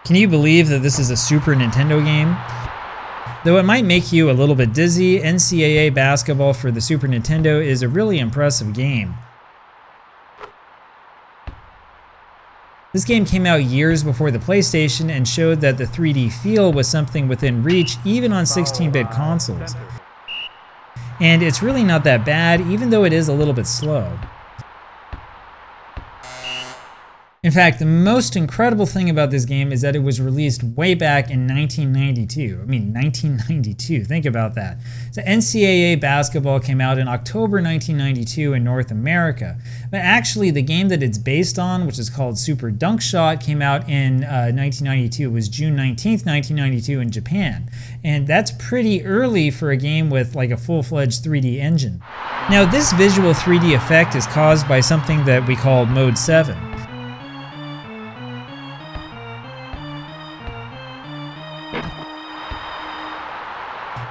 Can you believe that this is a Super Nintendo game? Though it might make you a little bit dizzy, NCAA Basketball for the Super Nintendo is a really impressive game. This game came out years before the PlayStation and showed that the 3D feel was something within reach even on 16-bit consoles. And it's really not that bad, even though it is a little bit slow. In fact, the most incredible thing about this game is that it was released way back in 1992. I mean, 1992, think about that. So NCAA Basketball came out in October 1992 in North America. But actually, the game that it's based on, which is called Super Dunk Shot, came out in 1992. It was June 19th, 1992 in Japan. And that's pretty early for a game with like a full-fledged 3D engine. Now, this visual 3D effect is caused by something that we call Mode 7.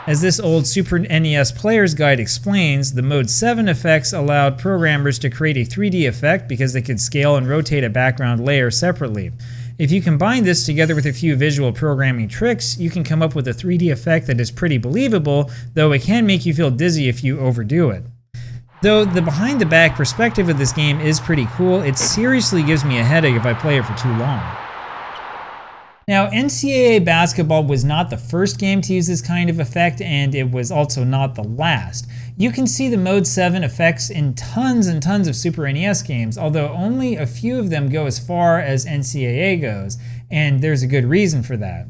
As this old Super NES player's guide explains, the Mode 7 effects allowed programmers to create a 3D effect because they could scale and rotate a background layer separately. If you combine this together with a few visual programming tricks, you can come up with a 3D effect that is pretty believable, though it can make you feel dizzy if you overdo it. Though the behind-the-back perspective of this game is pretty cool, it seriously gives me a headache if I play it for too long. Now, NCAA Basketball was not the first game to use this kind of effect, and it was also not the last. You can see the Mode 7 effects in tons and tons of Super NES games, although only a few of them go as far as NCAA goes, and there's a good reason for that.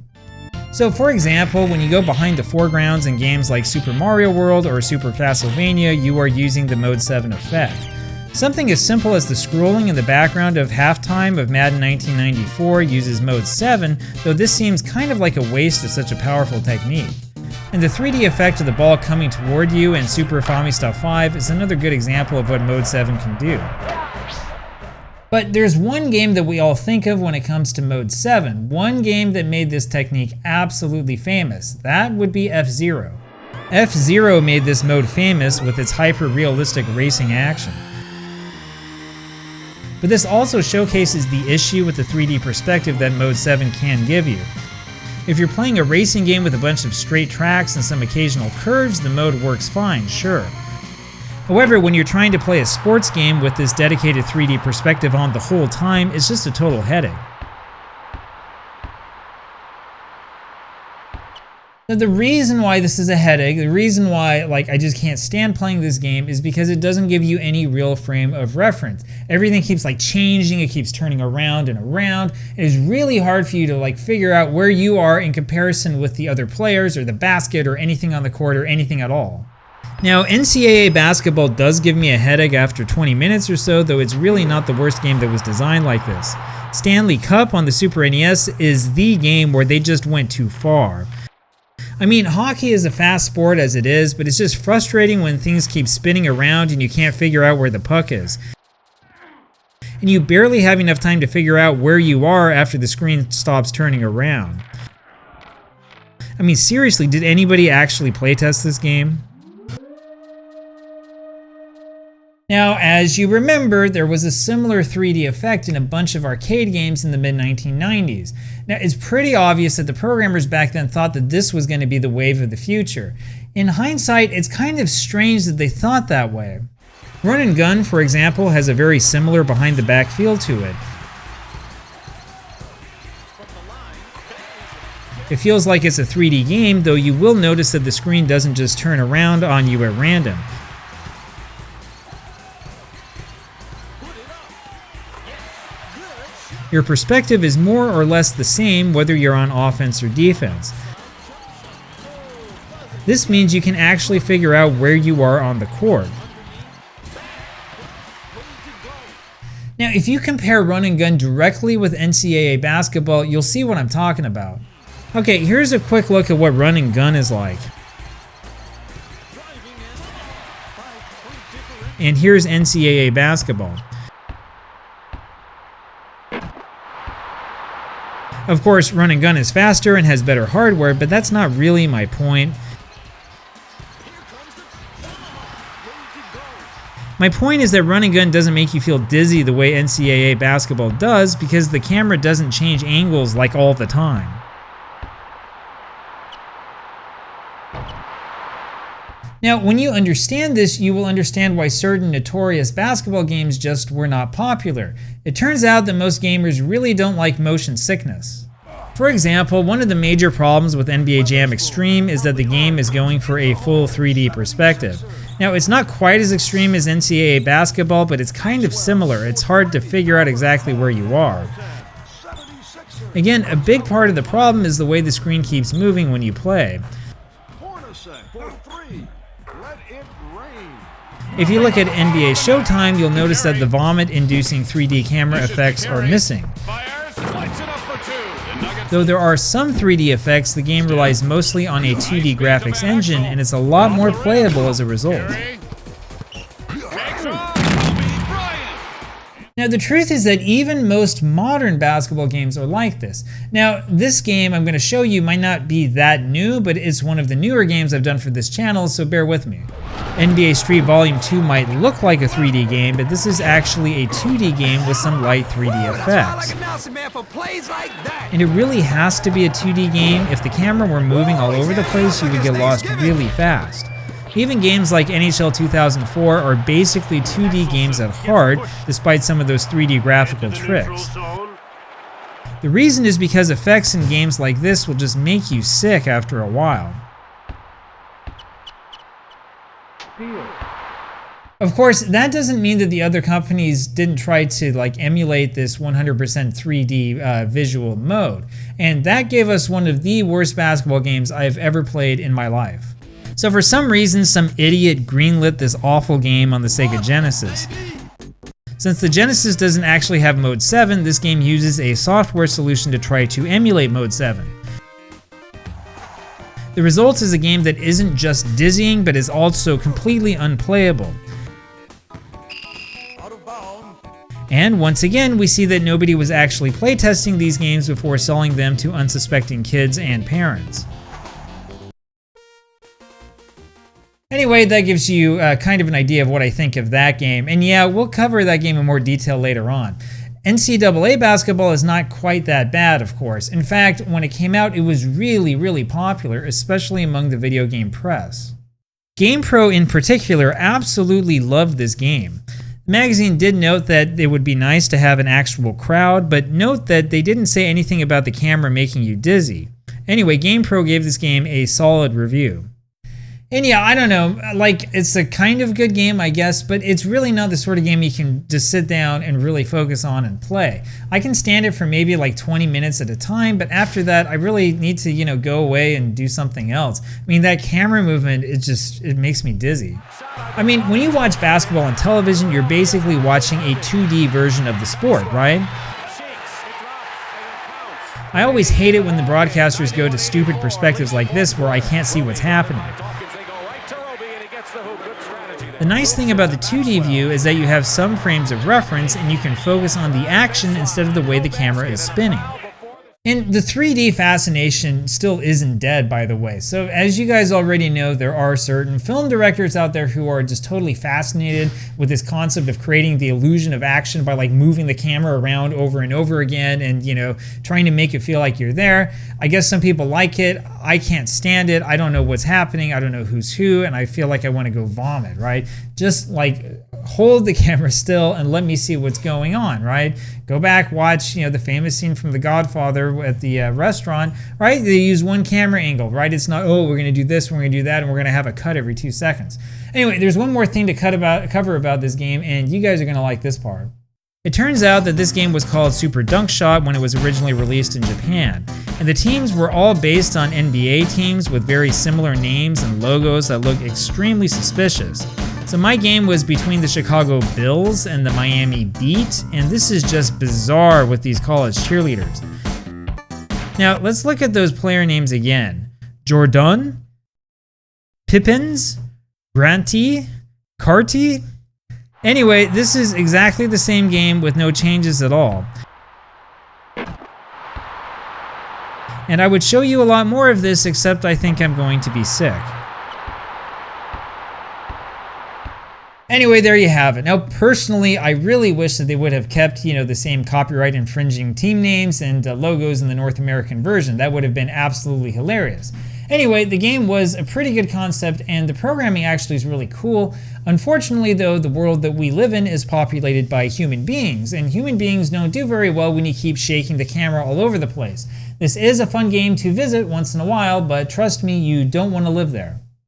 So for example, when you go behind the foregrounds in games like Super Mario World or Super Castlevania, you are using the Mode 7 effect. Something as simple as the scrolling in the background of halftime of Madden 1994 uses Mode 7, though this seems kind of like a waste of such a powerful technique. And the 3D effect of the ball coming toward you in Super Famicom 5 is another good example of what Mode 7 can do. But there's one game that we all think of when it comes to Mode 7, one game that made this technique absolutely famous. That would be F-Zero. F-Zero made this mode famous with its hyper-realistic racing action. But this also showcases the issue with the 3D perspective that Mode 7 can give you. If you're playing a racing game with a bunch of straight tracks and some occasional curves, the mode works fine, sure. However, when you're trying to play a sports game with this dedicated 3D perspective on the whole time, it's just a total headache. Now, the reason why this is a headache, the reason why I just can't stand playing this game is because it doesn't give you any real frame of reference. Everything keeps changing, it keeps turning around and around. It is really hard for you to figure out where you are in comparison with the other players or the basket or anything on the court or anything at all. Now, NCAA Basketball does give me a headache after 20 minutes or so, though it's really not the worst game that was designed like this. Stanley Cup on the Super NES is the game where they just went too far. I mean, hockey is a fast sport as it is, but it's just frustrating when things keep spinning around and you can't figure out where the puck is. And you barely have enough time to figure out where you are after the screen stops turning around. I mean, seriously, did anybody actually playtest this game? Now, as you remember, there was a similar 3D effect in a bunch of arcade games in the mid-1990s. Now, it's pretty obvious that the programmers back then thought that this was going to be the wave of the future. In hindsight, it's kind of strange that they thought that way. Run and Gun, for example, has a very similar behind-the-back feel to it. It feels like it's a 3D game, though you will notice that the screen doesn't just turn around on you at random. Your perspective is more or less the same whether you're on offense or defense. This means you can actually figure out where you are on the court. Now, if you compare Run and Gun directly with NCAA Basketball, you'll see what I'm talking about. Okay, here's a quick look at what Run and Gun is like. And here's NCAA Basketball. Of course, Run and Gun is faster and has better hardware, but that's not really my point. My point is that run and gun doesn't make you feel dizzy the way NCAA basketball does because the camera doesn't change angles like all the time. Now, when you understand this, you will understand why certain notorious basketball games just were not popular. It turns out that most gamers really don't like motion sickness. For example, one of the major problems with NBA Jam Extreme is that the game is going for a full 3D perspective. Now, it's not quite as extreme as NCAA Basketball, but it's kind of similar. It's hard to figure out exactly where you are. Again, a big part of the problem is the way the screen keeps moving when you play. If you look at NBA Showtime, you'll notice that the vomit-inducing 3D camera effects are missing. Though there are some 3D effects, the game relies mostly on a 2D graphics engine, and it's a lot more playable as a result. Now, the truth is that even most modern basketball games are like this. Now, this game I'm going to show you might not be that new, but it's one of the newer games I've done for this channel, so bear with me. NBA Street Volume 2 might look like a 3D game, but this is actually a 2D game with some light 3D effects. And it really has to be a 2D game. If the camera were moving all over the place, you would get lost really fast. Even games like NHL 2004 are basically 2D games at heart, despite some of those 3D graphical tricks. The reason is because effects in games like this will just make you sick after a while. Of course, that doesn't mean that the other companies didn't try to emulate this 100% 3D visual mode, and that gave us one of the worst basketball games I've ever played in my life. So for some reason, some idiot greenlit this awful game on the Sega Genesis. Since the Genesis doesn't actually have Mode 7, this game uses a software solution to try to emulate Mode 7. The result is a game that isn't just dizzying, but is also completely unplayable. And once again, we see that nobody was actually playtesting these games before selling them to unsuspecting kids and parents. Anyway, that gives you kind of an idea of what I think of that game. And yeah, we'll cover that game in more detail later on. NCAA basketball is not quite that bad, of course. In fact, when it came out, it was really, really popular, especially among the video game press. GamePro in particular absolutely loved this game. The magazine did note that it would be nice to have an actual crowd, but note that they didn't say anything about the camera making you dizzy. Anyway, GamePro gave this game a solid review. And yeah, I don't know, it's a kind of good game, I guess, but it's really not the sort of game you can just sit down and really focus on and play. I can stand it for maybe 20 minutes at a time, but after that, I really need to, go away and do something else. I mean, that camera movement, it makes me dizzy. I mean, when you watch basketball on television, you're basically watching a 2D version of the sport, right? I always hate it when the broadcasters go to stupid perspectives like this where I can't see what's happening. The nice thing about the 2D view is that you have some frames of reference and you can focus on the action instead of the way the camera is spinning. And the 3D fascination still isn't dead, by the way. So as you guys already know, there are certain film directors out there who are just totally fascinated with this concept of creating the illusion of action by moving the camera around over and over again and, trying to make it feel like you're there. I guess some people like it. I can't stand it. I don't know what's happening. I don't know who's who, and I feel like I want to go vomit, right? Just hold the camera still and let me see what's going on, right? Go back, watch, the famous scene from The Godfather at the restaurant, right? They use one camera angle, right? It's not, oh, we're going to do this, we're going to do that, and we're going to have a cut every 2 seconds. Anyway, there's one more thing to cover about this game, and you guys are going to like this part. It turns out that this game was called Super Dunk Shot when it was originally released in Japan, and the teams were all based on NBA teams with very similar names and logos that look extremely suspicious. So my game was between the Chicago Bulls and the Miami Beat, and this is just bizarre with these college cheerleaders. Now, let's look at those player names again. Jordan, Pippins, Granty, Carty. Anyway, this is exactly the same game with no changes at all. And I would show you a lot more of this, except I think I'm going to be sick. Anyway, there you have it. Now, personally, I really wish that they would have kept, the same copyright infringing team names and logos in the North American version. That would have been absolutely hilarious. Anyway, the game was a pretty good concept, and the programming actually is really cool. Unfortunately, though, the world that we live in is populated by human beings, and human beings don't do very well when you keep shaking the camera all over the place. This is a fun game to visit once in a while, but trust me, you don't want to live there.